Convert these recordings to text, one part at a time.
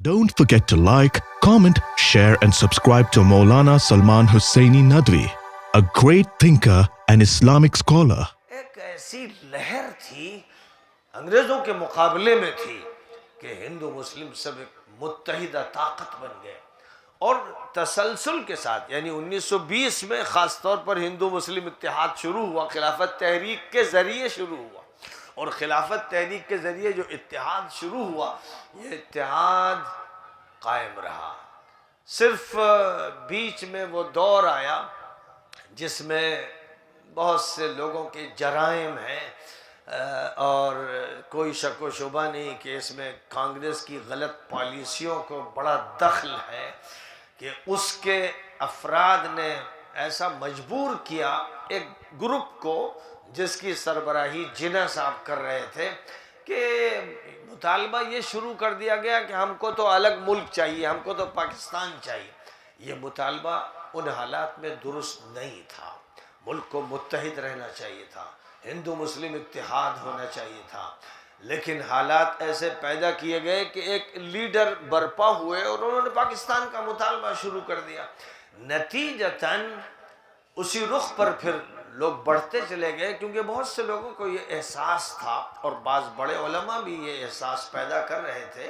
Don't forget to like, comment, share and subscribe to Maulana Salman Hussaini Nadwi, a great thinker and Islamic scholar. ایک ایسی لہر تھی انگریزوں کے مقابلے میں تھی کہ ہندو مسلم سب ایک متحدہ طاقت بن گئے، اور تسلسل کے ساتھ، یعنی 1920 میں خاص طور پر ہندو مسلم اتحاد شروع ہوا، خلافت تحریک کے ذریعے شروع ہوا، اور خلافت تحریک کے ذریعے جو اتحاد شروع ہوا یہ اتحاد قائم رہا۔ صرف بیچ میں وہ دور آیا جس میں بہت سے لوگوں کے جرائم ہیں، اور کوئی شک و شبہ نہیں کہ اس میں کانگریس کی غلط پالیسیوں کو بڑا دخل ہے، کہ اس کے افراد نے ایسا مجبور کیا ایک گروپ کو جس کی سربراہی جناح صاحب کر رہے تھے، کہ مطالبہ یہ شروع کر دیا گیا کہ ہم کو تو الگ ملک چاہیے، ہم کو تو پاکستان چاہیے۔ یہ مطالبہ ان حالات میں درست نہیں تھا، ملک کو متحد رہنا چاہیے تھا، ہندو مسلم اتحاد ہونا چاہیے تھا، لیکن حالات ایسے پیدا کیے گئے کہ ایک لیڈر برپا ہوئے اور انہوں نے پاکستان کا مطالبہ شروع کر دیا۔ نتیجتاً اسی رخ پر پھر لوگ بڑھتے چلے گئے، کیونکہ بہت سے لوگوں کو یہ احساس تھا، اور بعض بڑے علماء بھی یہ احساس پیدا کر رہے تھے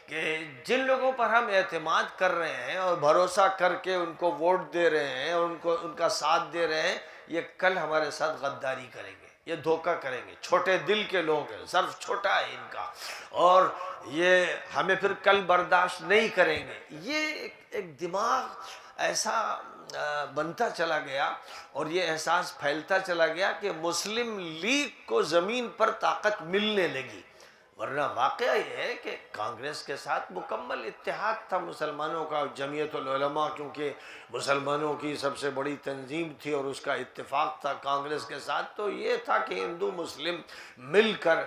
کہ جن لوگوں پر ہم اعتماد کر رہے ہیں اور بھروسہ کر کے ان کو ووٹ دے رہے ہیں اور ان کا ساتھ دے رہے ہیں، یہ کل ہمارے ساتھ غداری کریں گے، یہ دھوکہ کریں گے، چھوٹے دل کے لوگ ہیں، صرف چھوٹا ہے ان کا، اور یہ ہمیں پھر کل برداشت نہیں کریں گے۔ یہ ایک دماغ ایسا بنتا چلا گیا اور یہ احساس پھیلتا چلا گیا کہ مسلم لیگ کو زمین پر طاقت ملنے لگی، ورنہ واقعہ یہ ہے کہ کانگریس کے ساتھ مکمل اتحاد تھا مسلمانوں کا۔ جمعیت العلماء کیونکہ مسلمانوں کی سب سے بڑی تنظیم تھی اور اس کا اتفاق تھا کانگریس کے ساتھ، تو یہ تھا کہ ہندو مسلم مل کر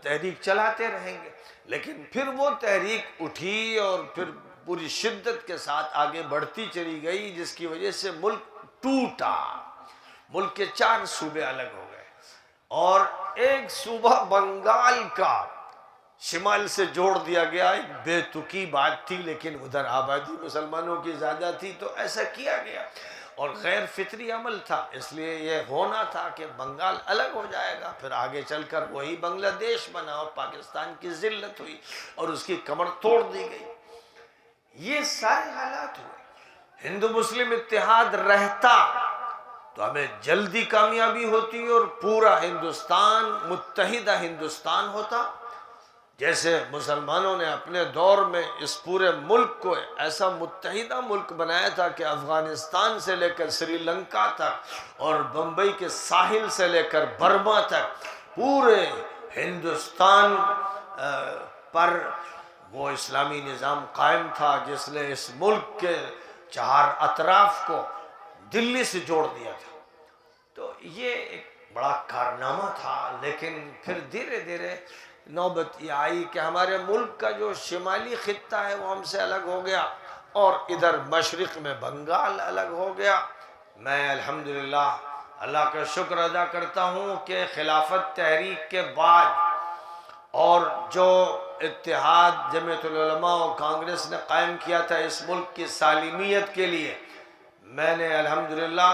تحریک چلاتے رہیں گے۔ لیکن پھر وہ تحریک اٹھی اور پھر پوری شدت کے ساتھ آگے بڑھتی چلی گئی، جس کی وجہ سے ملک ٹوٹا، ملک کے 4 صوبے الگ ہو گئے، اور ایک صوبہ بنگال کا شمال سے جوڑ دیا گیا۔ ایک بے تکی بات تھی، لیکن ادھر آبادی مسلمانوں کی زیادہ تھی تو ایسا کیا گیا، اور غیر فطری عمل تھا، اس لیے یہ ہونا تھا کہ بنگال الگ ہو جائے گا، پھر آگے چل کر وہی بنگلہ دیش بنا اور پاکستان کی ذلت ہوئی اور اس کی کمر توڑ دی گئی۔ یہ سارے حالات ہوئے۔ ہندو مسلم اتحاد رہتا تو ہمیں جلدی کامیابی ہوتی اور پورا ہندوستان متحدہ ہندوستان ہوتا، جیسے مسلمانوں نے اپنے دور میں اس پورے ملک کو ایسا متحدہ ملک بنایا تھا کہ افغانستان سے لے کر سری لنکا تک اور بمبئی کے ساحل سے لے کر برما تک پورے ہندوستان پر وہ اسلامی نظام قائم تھا جس نے اس ملک کے 4 اطراف کو دلی سے جوڑ دیا تھا۔ تو یہ ایک بڑا کارنامہ تھا، لیکن پھر دھیرے دھیرے نوبت یہ آئی کہ ہمارے ملک کا جو شمالی خطہ ہے وہ ہم سے الگ ہو گیا، اور ادھر مشرق میں بنگال الگ ہو گیا۔ میں الحمدللہ اللہ کا شکر ادا کرتا ہوں کہ خلافت تحریک کے بعد اور جو اتحاد جمعیت العلماء اور کانگریس نے قائم کیا تھا اس ملک کی سالمیت کے لیے، میں نے الحمدللہ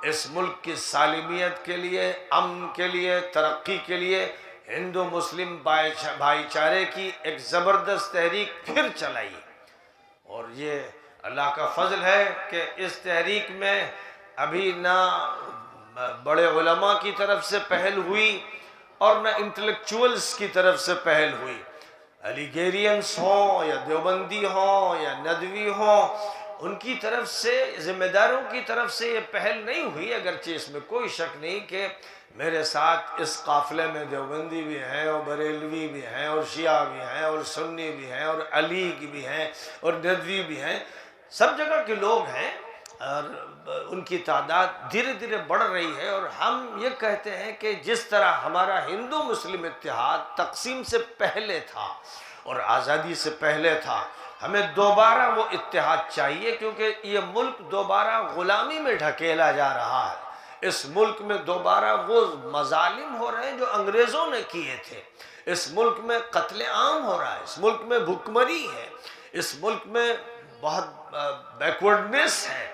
اس ملک کی سالمیت کے لیے، امن کے لیے، ترقی کے لیے ہندو مسلم بھائی چارے کی ایک زبردست تحریک پھر چلائی، اور یہ اللہ کا فضل ہے کہ اس تحریک میں ابھی نہ بڑے علماء کی طرف سے پہل ہوئی اور نہ انٹلیکچوئلز کی طرف سے پہل ہوئی، علی گیرینس ہوں یا دیوبندی ہوں یا ندوی ہوں، ان کی طرف سے، ذمہ داروں کی طرف سے یہ پہل نہیں ہوئی، اگرچہ اس میں کوئی شک نہیں کہ میرے ساتھ اس قافلے میں دیوبندی بھی ہیں اور بریلوی بھی ہیں اور شیعہ بھی ہیں اور سنی بھی ہیں اور علیگ بھی ہیں اور ندوی بھی ہیں، سب جگہ کے لوگ ہیں، اور ان کی تعداد دھیرے دھیرے بڑھ رہی ہے۔ اور ہم یہ کہتے ہیں کہ جس طرح ہمارا ہندو مسلم اتحاد تقسیم سے پہلے تھا اور آزادی سے پہلے تھا، ہمیں دوبارہ وہ اتحاد چاہیے، کیونکہ یہ ملک دوبارہ غلامی میں ڈھکیلا جا رہا ہے۔ اس ملک میں دوبارہ وہ مظالم ہو رہے ہیں جو انگریزوں نے کیے تھے، اس ملک میں قتل عام ہو رہا ہے، اس ملک میں بھکمری ہے، اس ملک میں بہت بیکورڈنیس ہے.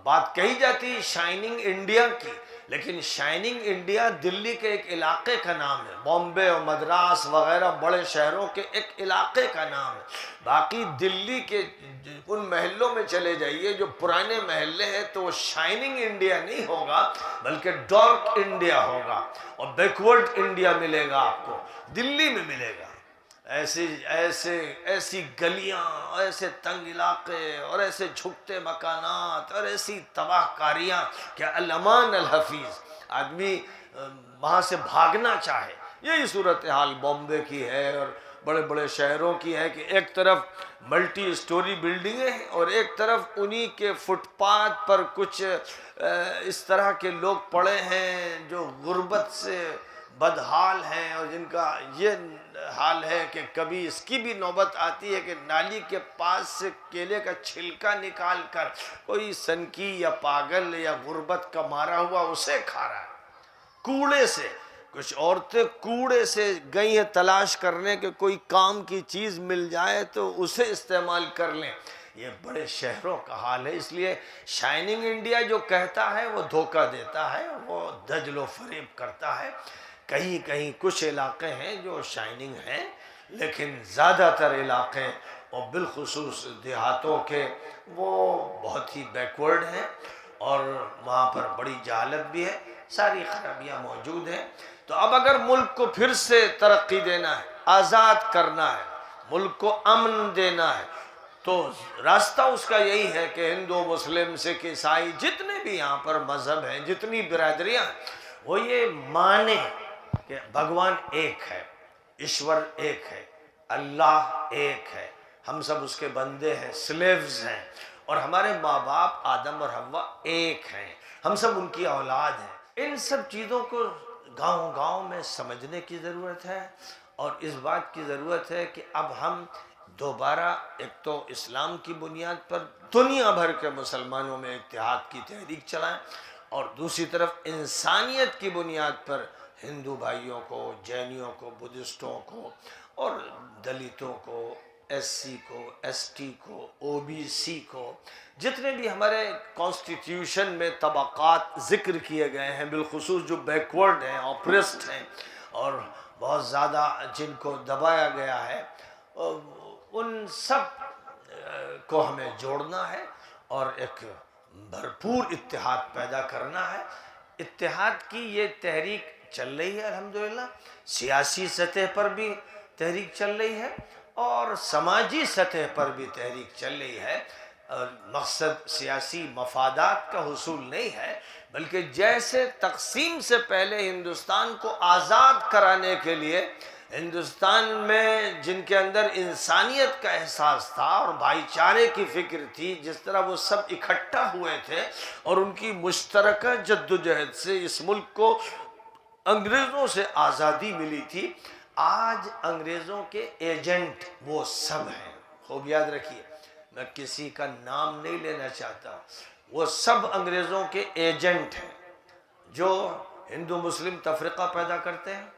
بات کہی جاتی ہے شائننگ انڈیا کی، لیکن شائننگ انڈیا دلی کے ایک علاقے کا نام ہے، بامبے اور مدراس وغیرہ بڑے شہروں کے ایک علاقے کا نام ہے. باقی دلی کے ان محلوں میں چلے جائیے جو پرانے محلے ہیں تو وہ شائننگ انڈیا نہیں ہوگا بلکہ ڈارک انڈیا ہوگا، اور بیکورڈ انڈیا ملے گا آپ کو، دلی میں ملے گا. ایسی گلیاں، ایسے تنگ علاقے اور ایسے جھکتے مکانات اور ایسی تباہ کاریاں کہ الامان الحفیظ، آدمی وہاں سے بھاگنا چاہے. یہی صورتحال بامبے کی ہے اور بڑے بڑے شہروں کی ہے کہ ایک طرف ملٹی اسٹوری بلڈنگیں ہیں اور ایک طرف انہی کے فٹ پاتھ پر کچھ اس طرح کے لوگ پڑے ہیں جو غربت سے بدحال ہیں، اور جن کا یہ حال ہے کہ کبھی اس کی بھی نوبت آتی ہے کہ نالی کے پاس سے کیلے کا چھلکا نکال کر کوئی سنکی یا پاگل یا غربت کا مارا ہوا اسے کھا رہا ہے. کوڑے سے کچھ عورتیں کوڑے سے گئی ہیں تلاش کرنے کہ کوئی کام کی چیز مل جائے تو اسے استعمال کر لیں. یہ بڑے شہروں کا حال ہے. اس لیے شائننگ انڈیا جو کہتا ہے وہ دھوکہ دیتا ہے، وہ دجل و فریب کرتا ہے. کہیں کہیں کچھ علاقے ہیں جو شائننگ ہیں، لیکن زیادہ تر علاقے اور بالخصوص دیہاتوں کے وہ بہت ہی بیکورڈ ہیں، اور وہاں پر بڑی جہالت بھی ہے، ساری خرابیاں موجود ہیں. تو اب اگر ملک کو پھر سے ترقی دینا ہے، آزاد کرنا ہے، ملک کو امن دینا ہے، تو راستہ اس کا یہی ہے کہ ہندو مسلم سکھ عیسائی جتنے بھی یہاں پر مذہب ہیں، جتنی برادریاں ہیں، وہ یہ مانے کہ بھگوان ایک ہے، ایشور ایک ہے، اللہ ایک ہے، ہم سب اس کے بندے ہیں، سلیوز ہیں، اور ہمارے ماں باپ آدم اور حوا ایک ہیں، ہم سب ان کی اولاد ہیں. ان سب چیزوں کو گاؤں گاؤں میں سمجھنے کی ضرورت ہے، اور اس بات کی ضرورت ہے کہ اب ہم دوبارہ ایک تو اسلام کی بنیاد پر دنیا بھر کے مسلمانوں میں اتحاد کی تحریک چلائیں، اور دوسری طرف انسانیت کی بنیاد پر ہندو بھائیوں کو، جینیوں کو، بدھسٹوں کو اور دلتوں کو، ایس سی کو، ایس ٹی کو، او بی سی کو، جتنے بھی ہمارے کانسٹیٹیوشن میں طبقات ذکر کیے گئے ہیں، بالخصوص جو بیکورڈ ہیں، آپریسڈ ہیں، اور بہت زیادہ جن کو دبایا گیا ہے، ان سب کو ہمیں جوڑنا ہے اور ایک بھرپور اتحاد پیدا کرنا ہے. اتحاد کی یہ تحریک چل رہی ہے الحمدللہ، سیاسی سطح پر بھی تحریک چل رہی ہے اور سماجی سطح پر بھی تحریک چل رہی ہے. مقصد سیاسی مفادات کا حصول نہیں ہے، بلکہ جیسے تقسیم سے پہلے ہندوستان کو آزاد کرانے کے لیے ہندوستان میں جن کے اندر انسانیت کا احساس تھا اور بھائی چارے کی فکر تھی، جس طرح وہ سب اکٹھا ہوئے تھے اور ان کی مشترکہ جدوجہد سے اس ملک کو انگریزوں سے آزادی ملی تھی، آج انگریزوں کے ایجنٹ وہ سب ہیں. خوب یاد رکھیے، میں کسی کا نام نہیں لینا چاہتا، وہ سب انگریزوں کے ایجنٹ ہیں جو ہندو مسلم تفرقہ پیدا کرتے ہیں،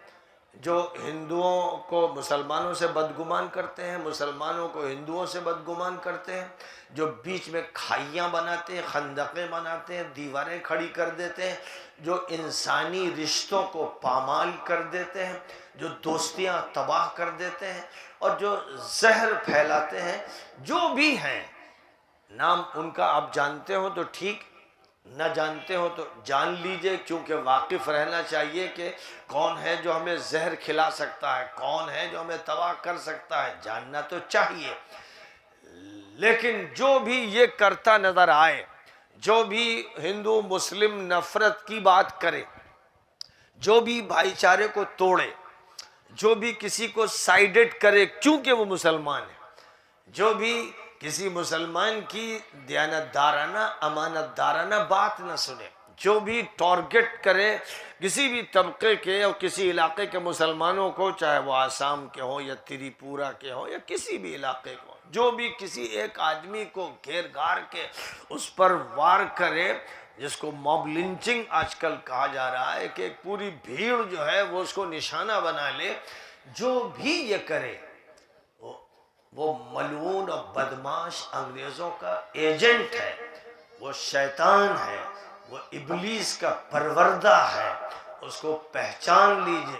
جو ہندوؤں کو مسلمانوں سے بدگمان کرتے ہیں، مسلمانوں کو ہندوؤں سے بدگمان کرتے ہیں، جو بیچ میں کھائیاں بناتے ہیں، خندقیں بناتے ہیں، دیواریں کھڑی کر دیتے ہیں، جو انسانی رشتوں کو پامال کر دیتے ہیں، جو دوستیاں تباہ کر دیتے ہیں، اور جو زہر پھیلاتے ہیں. جو بھی ہیں نام ان کا آپ جانتے ہو تو ٹھیک، نہ جانتے ہو تو جان لیجئے، کیونکہ واقف رہنا چاہیے کہ کون ہے جو ہمیں زہر کھلا سکتا ہے، کون ہے جو ہمیں تباہ کر سکتا ہے، جاننا تو چاہیے. لیکن جو بھی یہ کرتا نظر آئے، جو بھی ہندو مسلم نفرت کی بات کرے، جو بھی بھائی چارے کو توڑے، جو بھی کسی کو سائیڈڈ کرے کیونکہ وہ مسلمان ہے، جو بھی کسی مسلمان کی دیانتدارانہ امانتدارانہ بات نہ سنے، جو بھی ٹارگٹ کرے کسی بھی طبقے کے اور کسی علاقے کے مسلمانوں کو، چاہے وہ آسام کے ہوں یا تریپورہ کے ہوں یا کسی بھی علاقے کو، جو بھی کسی ایک آدمی کو گھیر گھار کے اس پر وار کرے، جس کو موب لنچنگ آج کل کہا جا رہا ہے، کہ ایک پوری بھیڑ جو ہے وہ اس کو نشانہ بنا لے، جو بھی یہ کرے وہ ملعون اور بدماش انگریزوں کا ایجنٹ ہے، وہ شیطان ہے، وہ ابلیس کا پروردہ ہے، اس کو پہچان لیجئے۔